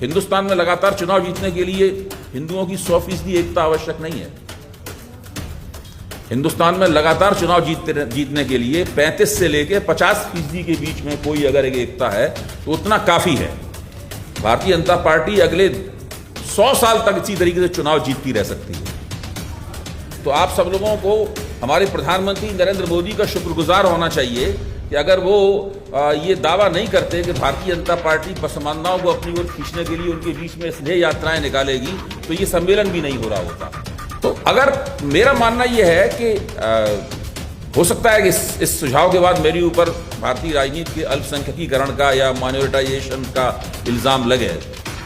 हिंदुस्तान में लगातार चुनाव जीतने के लिए हिंदुओं की 100% एकता आवश्यक नहीं है। हिंदुस्तान में लगातार चुनाव जीतने के लिए 35 से लेकर 50% के बीच में कोई अगर एक एकता है तो उतना काफी है। भारतीय जनता पार्टी अगले 100 साल तक इसी तरीके से चुनाव जीतती रह सकती है। तो आप सब लोगों को हमारे प्रधानमंत्री नरेंद्र मोदी का शुक्रगुजार होना चाहिए कि अगर वो ये दावा नहीं करते कि भारतीय जनता पार्टी पसमानदाओं को अपनी ओर खींचने के लिए उनके बीच में स्नेह यात्राएं निकालेगी तो ये सम्मेलन भी नहीं हो रहा होता। तो अगर मेरा मानना ये है कि हो सकता है कि इस सुझाव के बाद मेरे ऊपर भारतीय राजनीति के अल्पसंख्यकीकरण का या माइनॉरिटाइजेशन का इल्ज़ाम लगे,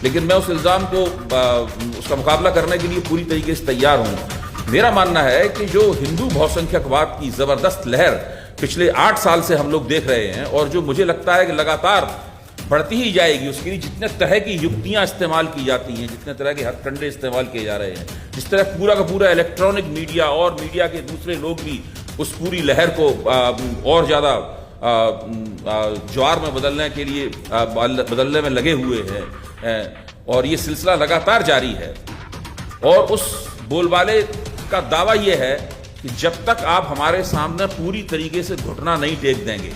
लेकिन मैं उस इल्ज़ाम को उसका मुकाबला करने के लिए पूरी तरीके से तैयार हूँ। मेरा मानना है कि जो हिंदू बहुसंख्यकवाद की ज़बरदस्त लहर पिछले 8 साल से हम लोग देख रहे हैं और जो मुझे लगता है कि लगातार बढ़ती ही जाएगी, उसके लिए जितने तरह की युक्तियां इस्तेमाल की जाती हैं, जितने तरह के हथकंडे इस्तेमाल किए जा रहे हैं, जिस तरह पूरा का पूरा इलेक्ट्रॉनिक मीडिया और मीडिया के दूसरे लोग भी उस पूरी लहर को और ज़्यादा ज्वार में बदलने के लिए बदलने में लगे हुए हैं और ये सिलसिला लगातार जारी है। और उस बोलबाले का दावा यह है कि जब तक आप हमारे सामने पूरी तरीके से घुटना नहीं टेक देंगे,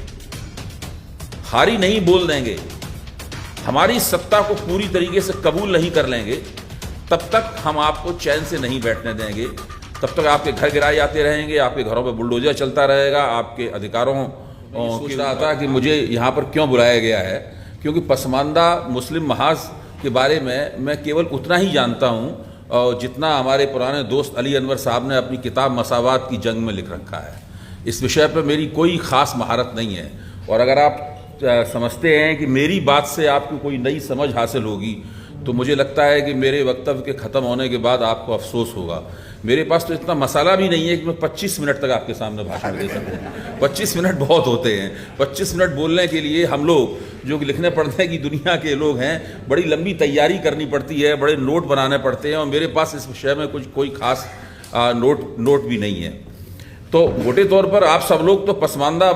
हारी नहीं बोल देंगे, हमारी सत्ता को पूरी तरीके से कबूल नहीं कर लेंगे, तब तक हम आपको चैन से नहीं बैठने देंगे। तब तक आपके घर गिराए जाते रहेंगे, आपके घरों पे बुलडोजर चलता रहेगा। आपके अधिकारों सोच रहा था कि मुझे यहाँ पर क्यों बुलाया गया है, क्योंकि पसमानदा मुस्लिम महाज के बारे में मैं केवल उतना ही जानता हूँ जितना हमारे पुराने दोस्त अली अनवर साहब ने अपनी किताब मसावात की जंग में लिख रखा है। इस विषय पर मेरी कोई ख़ास महारत नहीं है। और अगर आप समझते हैं कि मेरी बात से आपको कोई नई समझ हासिल होगी तो मुझे लगता है कि मेरे वक्तव्य के ख़त्म होने के बाद आपको अफसोस होगा। मेरे पास तो इतना मसाला भी नहीं है कि मैं 25 मिनट तक आपके सामने भाषण दे सकूँ। 25 मिनट बहुत होते हैं। 25 मिनट बोलने के लिए हम लोग जो लिखने पढ़ने की दुनिया के लोग हैं, बड़ी लंबी तैयारी करनी पड़ती है, बड़े नोट बनाने पड़ते हैं और मेरे पास इस विषय में कोई खास नोट भी नहीं है। तो मोटे तौर पर आप सब लोग तो पसमानदा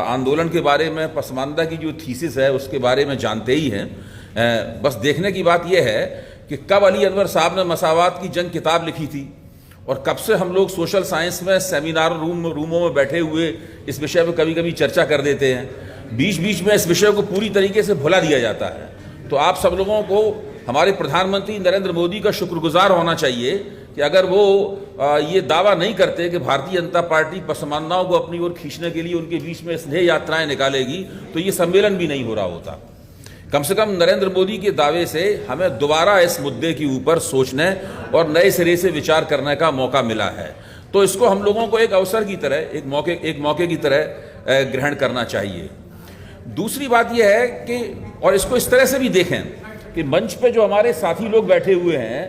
आंदोलन के बारे में, पसमानदा की जो थीसिस है उसके बारे में जानते ही हैं। बस देखने की बात यह है कि कब अली अनवर साहब ने मसावात की जंग किताब लिखी थी और कब से हम लोग सोशल साइंस में सेमिनार रूमों में बैठे हुए इस विषय पर कभी कभी चर्चा कर देते हैं। बीच बीच में इस विषय को पूरी तरीके से भुला दिया जाता है। तो आप सब लोगों को हमारे प्रधानमंत्री नरेंद्र मोदी का शुक्रगुजार होना चाहिए कि अगर वो ये दावा नहीं करते कि भारतीय जनता पार्टी पसमानदाओं को अपनी ओर खींचने के लिए उनके बीच में स्नेह यात्राएं निकालेगी तो ये सम्मेलन भी नहीं हो रहा होता। कम से कम नरेंद्र मोदी के दावे से हमें दोबारा इस मुद्दे के ऊपर सोचने और नए सिरे से विचार करने का मौका मिला है। तो इसको हम लोगों को एक अवसर की तरह, एक मौके की तरह ग्रहण करना चाहिए। दूसरी बात यह है कि और इसको इस तरह से भी देखें कि मंच पे जो हमारे साथी लोग बैठे हुए हैं,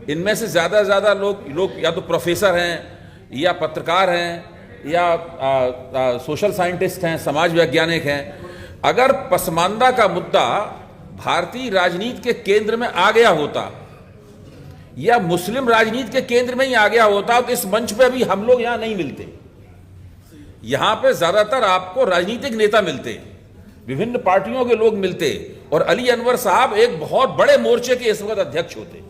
इनमें से ज़्यादा लोग या तो प्रोफेसर हैं या पत्रकार हैं या सोशल साइंटिस्ट हैं, समाज वैज्ञानिक हैं। अगर पसमानदा का मुद्दा भारतीय राजनीति के केंद्र में आ गया होता या मुस्लिम राजनीति के केंद्र में ही आ गया होता तो इस मंच पे भी हम लोग यहां नहीं मिलते। यहां पे ज्यादातर आपको राजनीतिक नेता मिलते, विभिन्न पार्टियों के लोग मिलते और अली अनवर साहब एक बहुत बड़े मोर्चे के इस वक्त अध्यक्ष होते,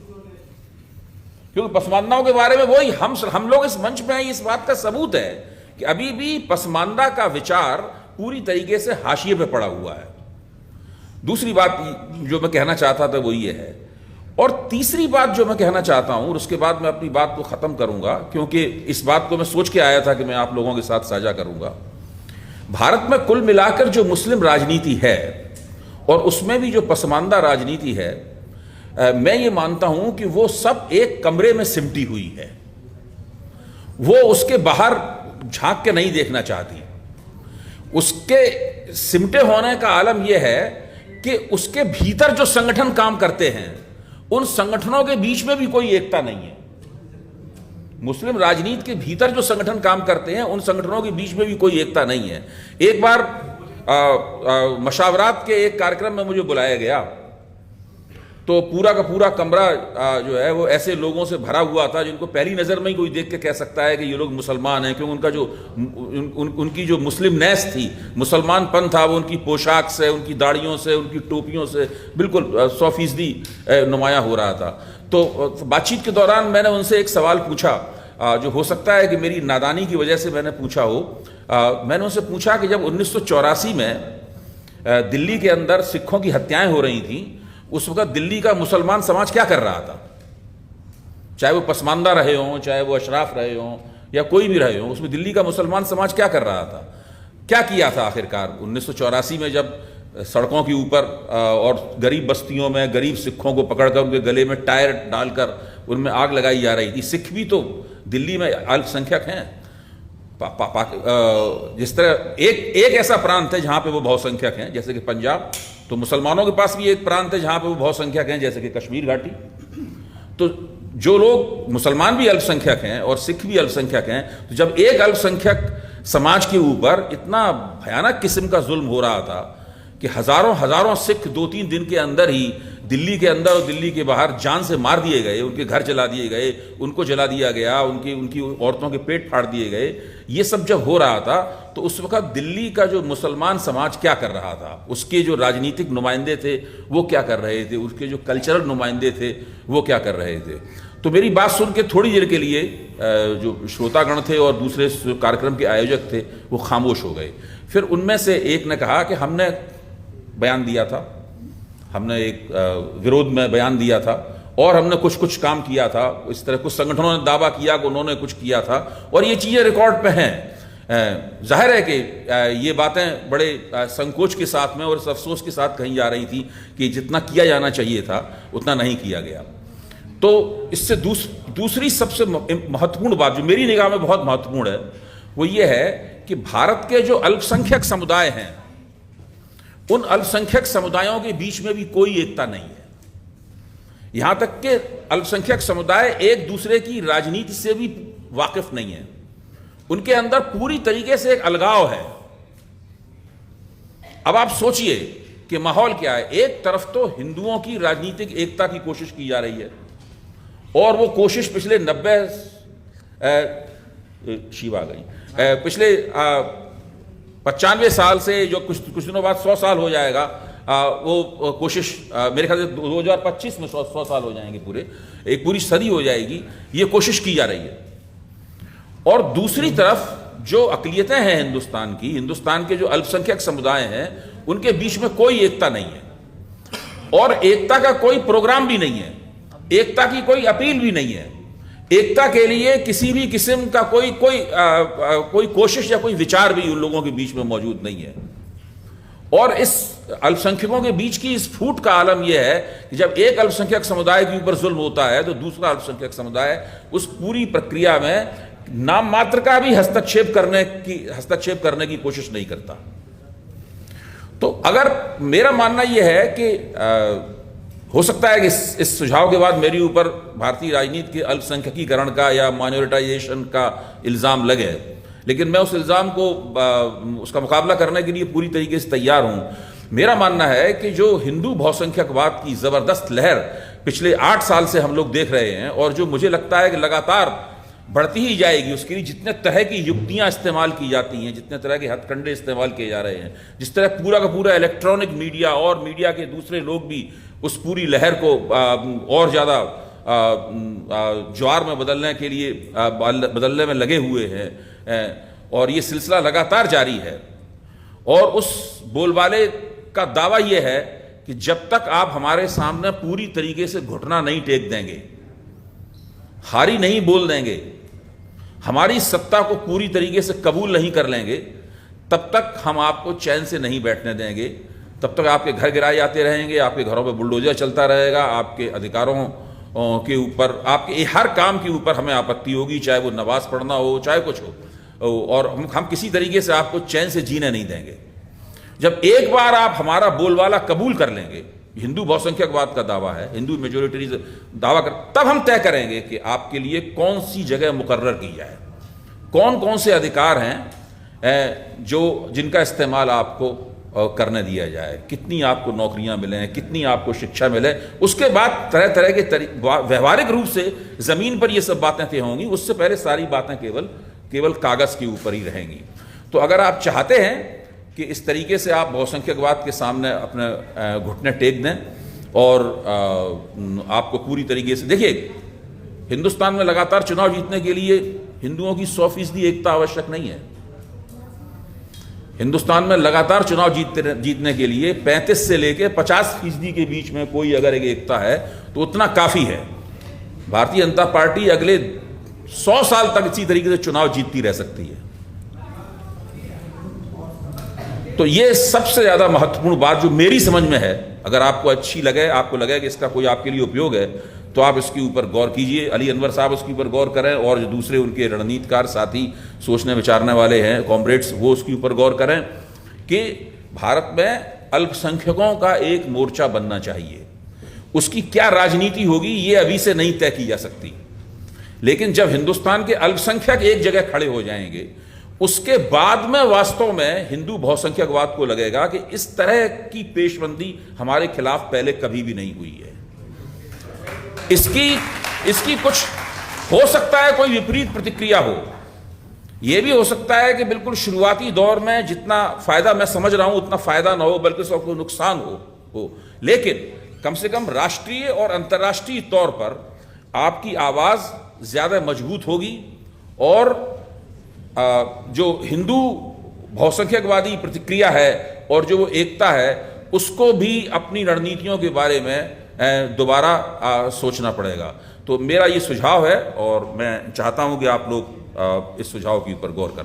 क्योंकि पसमानदाओं के बारे में वही हम लोग इस मंच में हैं। इस बात का सबूत है कि अभी भी पसमानदा का विचार पूरी तरीके से हाशिए पे पड़ा हुआ है। दूसरी बात जो मैं कहना चाहता था वो ये है, और तीसरी बात जो मैं कहना चाहता हूं और उसके बाद मैं अपनी बात को खत्म करूंगा, क्योंकि इस बात को मैं सोच के आया था कि मैं आप लोगों के साथ साझा करूंगा। भारत में कुल मिलाकर जो मुस्लिम राजनीति है और उसमें भी जो पसमानदा राजनीति है, मैं ये मानता हूं कि वो सब एक कमरे में सिमटी हुई है। वो उसके बाहर झांक के नहीं देखना चाहती। उसके सिमटे होने का आलम यह है कि उसके भीतर जो संगठन काम करते हैं उन संगठनों के बीच में भी कोई एकता नहीं है। मुस्लिम राजनीति के भीतर जो संगठन काम करते हैं उन संगठनों के बीच में भी कोई एकता नहीं है। एक बार मशावरात के एक कार्यक्रम में मुझे बुलाया गया तो पूरा का पूरा कमरा जो है वो ऐसे लोगों से भरा हुआ था जिनको पहली नज़र में ही कोई देख के कह सकता है कि ये लोग मुसलमान हैं, क्योंकि उनका जो उनकी जो मुस्लिम नैस थी, मुसलमानपन था, वो उनकी पोशाक से, उनकी दाढ़ियों से, उनकी टोपियों से बिल्कुल 100% नुमाया हो रहा था। तो बातचीत के दौरान मैंने उनसे एक सवाल पूछा, जो हो सकता है कि मेरी नादानी की वजह से मैंने पूछा हो। मैंने उनसे पूछा कि जब 1984 में दिल्ली के अंदर सिखों की हत्याएं हो रही थीं, उस वक्त दिल्ली का मुसलमान समाज क्या कर रहा था? चाहे वो पसमानदा रहे हों, चाहे वो अशराफ रहे हों, या कोई भी रहे हों, उसमें दिल्ली का मुसलमान समाज क्या कर रहा था? क्या किया था आखिरकार 1984 में, जब सड़कों के ऊपर और गरीब बस्तियों में गरीब सिखों को पकड़कर उनके गले में टायर डालकर उनमें आग लगाई जा रही थी? सिख भी तो दिल्ली में अल्पसंख्यक हैं। जिस तरह एक ऐसा प्रांत है जहां पे वो बहुसंख्यक हैं, जैसे कि पंजाब, तो मुसलमानों के पास भी एक प्रांत है जहां पे वो बहुसंख्यक हैं, जैसे कि कश्मीर घाटी। तो जो लोग मुसलमान भी अल्पसंख्यक हैं और सिख भी अल्पसंख्यक हैं, तो जब एक अल्पसंख्यक समाज के ऊपर इतना भयानक किस्म का जुल्म हो रहा था कि हजारों हजारों सिख 2-3 दिन के अंदर ही दिल्ली के अंदर और दिल्ली के बाहर जान से मार दिए गए, उनके घर जला दिए गए, उनको जला दिया गया, उनकी औरतों के पेट फाड़ दिए गए, ये सब जब हो रहा था, तो उस वक्त दिल्ली का जो मुसलमान समाज क्या कर रहा था? उसके जो राजनीतिक नुमाइंदे थे वो क्या कर रहे थे? उसके जो कल्चरल नुमाइंदे थे वो क्या कर रहे थे? तो मेरी बात सुन के थोड़ी देर के लिए जो श्रोतागण थे और दूसरे कार्यक्रम के आयोजक थे वो खामोश हो गए। फिर उनमें से एक ने कहा कि हमने बयान दिया था, हमने एक विरोध में बयान दिया था, और हमने कुछ कुछ काम किया था, इस तरह कुछ संगठनों ने दावा किया कि उन्होंने कुछ किया था, और ये चीज़ें रिकॉर्ड पे हैं। जाहिर है कि ये बातें बड़े संकोच के साथ में और इस अफसोस के साथ कही जा रही थी कि जितना किया जाना चाहिए था उतना नहीं किया गया। तो इससे दूसरी सबसे महत्वपूर्ण बात जो मेरी निगाह में बहुत महत्वपूर्ण है वो ये है कि भारत के जो अल्पसंख्यक समुदाय हैं, उन अल्पसंख्यक समुदायों के बीच में भी कोई एकता नहीं है। यहां तक कि अल्पसंख्यक समुदाय एक दूसरे की राजनीति से भी वाकिफ नहीं है। उनके अंदर पूरी तरीके से एक अलगाव है। अब आप सोचिए कि माहौल क्या है। एक तरफ तो हिंदुओं की राजनीतिक एकता की कोशिश की जा रही है, और वो कोशिश पिछले 90 शिवा गई पिछले 95 साल से, जो कुछ दिनों बाद 100 साल हो जाएगा, वो कोशिश मेरे ख्याल से 2025 में 100 साल हो जाएंगे, एक पूरी सदी हो जाएगी, ये कोशिश की जा रही है। और दूसरी तरफ जो अक़लियतें हैं हिंदुस्तान के जो अल्पसंख्यक समुदाय हैं, उनके बीच में कोई एकता नहीं है, और एकता का कोई प्रोग्राम भी नहीं है, एकता की कोई अपील भी नहीं है। एकता के लिए किसी भी किस्म का कोई कोशिश या कोई विचार भी उन लोगों के बीच में मौजूद नहीं है। और इस अल्पसंख्यकों के बीच की इस फूट का आलम यह है कि जब एक अल्पसंख्यक समुदाय के ऊपर जुल्म होता है तो दूसरा अल्पसंख्यक समुदाय उस पूरी प्रक्रिया में नाम मात्र का भी हस्तक्षेप करने की कोशिश नहीं करता। तो अगर मेरा मानना यह है कि हो सकता है कि इस सुझाव के बाद मेरे ऊपर भारतीय राजनीति के अल्पसंख्यकीकरण का या माइनॉरिटाइजेशन का इल्ज़ाम लगे, लेकिन मैं उस इल्ज़ाम को उसका मुकाबला करने के लिए पूरी तरीके से तैयार हूं। मेरा मानना है कि जो हिंदू बहुसंख्यकवाद की ज़बरदस्त लहर पिछले 8 साल से हम लोग देख रहे हैं, और जो मुझे लगता है कि लगातार बढ़ती ही जाएगी, उसके लिए जितने तरह की युक्तियां इस्तेमाल की जाती हैं, जितने तरह के हथकंडे इस्तेमाल किए जा रहे हैं, जिस तरह पूरा का पूरा इलेक्ट्रॉनिक मीडिया और मीडिया के दूसरे लोग भी उस पूरी लहर को और ज़्यादा ज्वार में बदलने में लगे हुए हैं, और ये सिलसिला लगातार जारी है। और उस बोलबाले का दावा ये है कि जब तक आप हमारे सामने पूरी तरीके से घुटना नहीं टेक देंगे, हारी नहीं बोल देंगे, हमारी सत्ता को पूरी तरीके से कबूल नहीं कर लेंगे, तब तक हम आपको चैन से नहीं बैठने देंगे। तब तक आपके घर गिराए जाते रहेंगे, आपके घरों पर बुलडोजर चलता रहेगा, आपके अधिकारों के ऊपर, आपके हर काम के ऊपर हमें आपत्ति होगी, चाहे वो नमाज पढ़ना हो, चाहे कुछ हो, और हम किसी तरीके से आपको चैन से जीने नहीं देंगे। जब एक बार आप हमारा बोलबाला कबूल कर लेंगे, हिंदू बहुसंख्यकवाद का दावा है, हिंदू मेजोरिटरी दावा कर, तब हम तय करेंगे कि आपके लिए कौन सी जगह मुकर्रर की जाए, कौन कौन से अधिकार हैं जिनका इस्तेमाल आपको करने दिया जाए, कितनी आपको नौकरियां मिलें, कितनी आपको शिक्षा मिले, उसके बाद तरह तरह के व्यवहारिक रूप से ज़मीन पर ये सब बातें तय होंगी। उससे पहले सारी बातें केवल कागज़ के ऊपर ही रहेंगी। तो अगर आप चाहते हैं कि इस तरीके से आप बहुसंख्यकवाद के सामने अपने घुटने टेक दें और आपको पूरी तरीके से, देखिए, हिंदुस्तान में लगातार चुनाव जीतने के लिए हिंदुओं की 100% एकता आवश्यक नहीं है। हिंदुस्तान में लगातार चुनाव जीतने के लिए 35 से लेकर 50% के बीच में कोई अगर एक एकता है तो उतना काफ़ी है। भारतीय जनता पार्टी अगले 100 साल तक इसी तरीके से चुनाव जीतती रह सकती है। तो ये सबसे ज़्यादा महत्वपूर्ण बात जो मेरी समझ में है, अगर आपको अच्छी लगे, आपको लगे कि इसका कोई आपके लिए उपयोग है, तो आप इसके ऊपर गौर कीजिए। अली अनवर साहब उसके ऊपर गौर करें और जो दूसरे उनके रणनीतिकार साथी सोचने विचारने वाले हैं, कॉमरेड्स, वो उसके ऊपर गौर करें कि भारत में अल्पसंख्यकों का एक मोर्चा बनना चाहिए। उसकी क्या राजनीति होगी ये अभी से नहीं तय की जा सकती, लेकिन जब हिंदुस्तान के अल्पसंख्यक एक जगह खड़े हो जाएंगे, उसके बाद में वास्तव में हिंदू बहुसंख्यकवाद को लगेगा कि इस तरह की पेशबंदी हमारे खिलाफ पहले कभी भी नहीं हुई है। इसकी कुछ हो सकता है कोई विपरीत प्रतिक्रिया हो, यह भी हो सकता है कि बिल्कुल शुरुआती दौर में जितना फायदा मैं समझ रहा हूं उतना फायदा ना हो, बल्कि उसका कोई नुकसान हो। लेकिन कम से कम राष्ट्रीय और अंतर्राष्ट्रीय तौर पर आपकी आवाज ज्यादा मजबूत होगी और जो हिंदू बहुसंख्यकवादी प्रतिक्रिया है और जो वो एकता है, उसको भी अपनी रणनीतियों के बारे में दोबारा सोचना पड़ेगा। तो मेरा ये सुझाव है और मैं चाहता हूं कि आप लोग इस सुझाव के ऊपर गौर करें।